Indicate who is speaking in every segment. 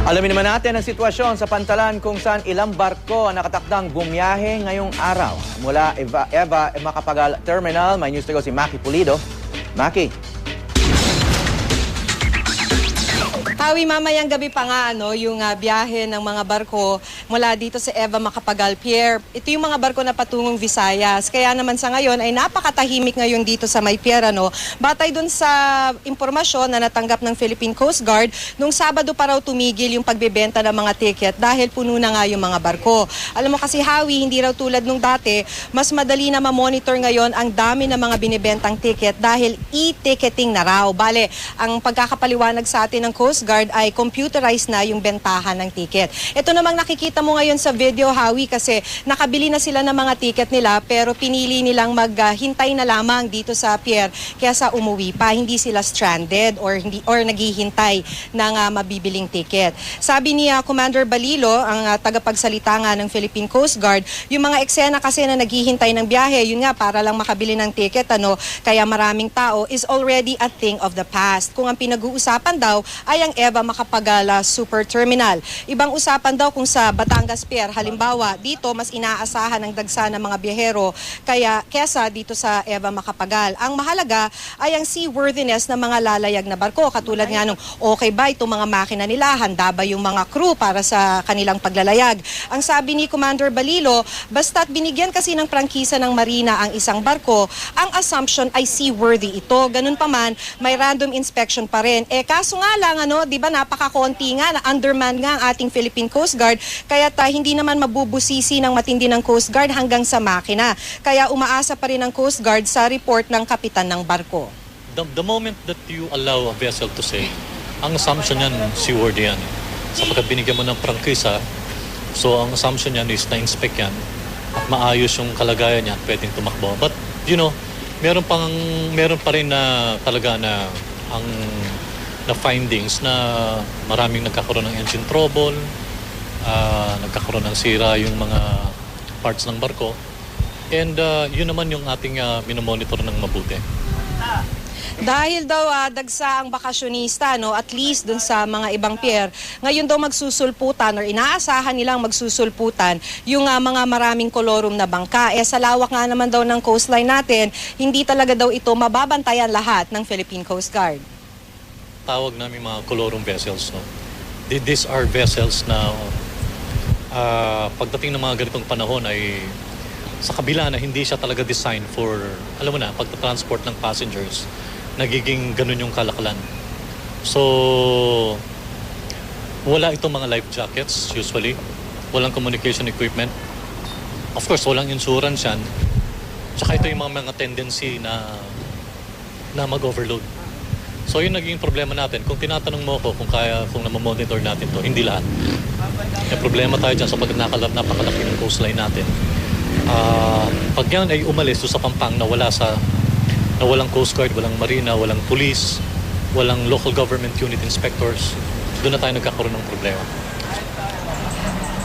Speaker 1: Alamin naman natin ang sitwasyon sa Pantalan kung saan ilang barko ang nakatakdang bumiyahe ngayong araw. Mula Eva Macapagal Terminal, may news to go si Maki Pulido. Maki.
Speaker 2: Hawi, mamayang gabi pa nga yung biyahe ng mga barko mula dito sa Eva Macapagal Pier. Ito yung mga barko na patungong Visayas. Kaya naman sa ngayon ay napakatahimik ngayon dito sa may pier. Batay dun sa impormasyon na natanggap ng Philippine Coast Guard, nung Sabado pa raw tumigil yung pagbebenta ng mga ticket dahil puno na nga yung mga barko. Alam mo kasi, Hawi, hindi raw tulad nung dati, mas madali na ma-monitor ngayon ang dami ng mga binibentang ticket dahil e-ticketing na raw. Bale, ang pagkakapaliwanag sa atin ng Coast Guard ay computerized na yung bentahan ng ticket. Ito namang nakikita mo ngayon sa video, Hawi, kasi nakabili na sila ng mga ticket nila pero pinili nilang maghintay na lamang dito sa pier kaysa umuwi pa. Hindi sila stranded or naghihintay ng mabibiling ticket. Sabi ni Commander Balilo, ang tagapagsalita nga ng Philippine Coast Guard, yung mga eksena kasi na naghihintay ng biyahe, yun nga para lang makabili ng ticket, kaya maraming tao, is already a thing of the past. Kung ang pinag-uusapan daw ay ang Eva Macapagal Super Terminal. Ibang usapan daw kung sa Batangas Pier, halimbawa, dito mas inaasahan ng dagsa ng mga biyahero kesa dito sa Eva Macapagal. Ang mahalaga ay ang seaworthiness ng mga lalayag na barko. Katulad nga nung okay ba itong mga makina nila, handa ba yung mga crew para sa kanilang paglalayag. Ang sabi ni Commander Balilo, basta't binigyan kasi ng prangkisa ng marina ang isang barko, ang assumption ay seaworthy ito. Ganun pa man, may random inspection pa rin. Kaso nga lang, di ba napakakonti nga, na underman nga ang ating Philippine Coast Guard, kaya hindi naman mabubusisi ng matindi ng Coast Guard hanggang sa makina. Kaya umaasa pa rin ang Coast Guard sa report ng kapitan ng barko.
Speaker 3: The moment that you allow a vessel to sail, ang assumption yan, seaworthy yan. Sapagkat binigyan mo ng prangkisa, so ang assumption yan is na-inspect yan at maayos yung kalagayan niya, pwedeng tumakbo. But, meron pa rin na talaga na na findings na maraming nagkakaroon ng engine trouble, nagkakaroon ng sira yung mga parts ng barko. And yun naman yung ating minomonitor ng mabuti.
Speaker 2: Dahil daw dagsa ang bakasyonista, at least dun sa mga ibang pier, ngayon daw magsusulputan or inaasahan nilang magsusulputan yung mga maraming kolorum na bangka. Sa lawak nga naman daw ng coastline natin, hindi talaga daw ito mababantayan lahat ng Philippine Coast Guard.
Speaker 3: Tawag namin mga colorum vessels. These are vessels na pagdating ng mga ganitong panahon ay sa kabila na hindi siya talaga designed for, alam mo na, pagta-transport ng passengers, nagiging ganun yung kalakalan. So, wala itong mga life jackets usually, walang communication equipment. Of course, walang insurance yan. Tsaka ito yung mga tendency na mag-overload. So yun naging problema natin. Kung tinatanong mo ako kung namamonitor natin to, hindi lahat. May problema tayo dyan sapagkat napakalaki ng coastline natin. Pag yan ay umalis sa Pampang na walang Coast Guard, walang Marina, walang Police, walang local government unit inspectors, doon na tayo nagkakaroon ng problema.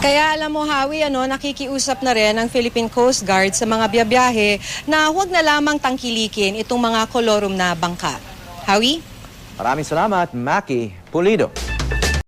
Speaker 2: Kaya alam mo, Hawi, nakikiusap na rin ang Philippine Coast Guard sa mga biyahe na huwag na lamang tangkilikin itong mga kolorum na bangka. Hawi?
Speaker 1: Maraming salamat, Maki Pulido.